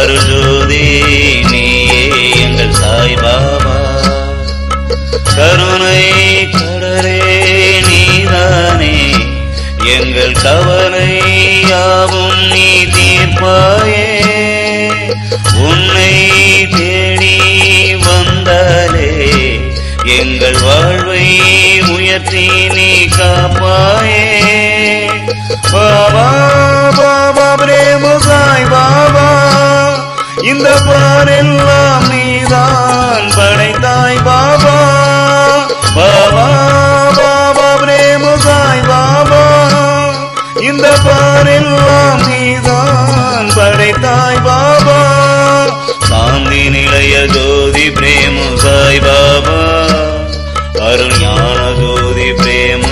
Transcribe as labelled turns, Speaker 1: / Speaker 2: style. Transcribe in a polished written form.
Speaker 1: அருள்ஜோதி நீயே எங்கள் சாய்பாபா. கருணை கடலே நீதானே எங்கள் கவலை யாவும் நீ தீர்ப்பாயே. உன்னை தேடி வந்தாலே எங்கள் வாழ்வை உயர்த்தி நீ காப்பாயே. பாபா பாபா பிரேம சாய் பாபா, இந்த பாரெல்லாம் நீதான் படைத்தாய் பாபா. பாபா பாபா பிரேம சாய் பாபா, இந்த பாரெல்லாம் நீதான் படைத்தாய் பாபா. சாந்தி நிலைய ஜோதி பிரேம சாய் பாபா, அருள் ஞான ஜோதி பிரேம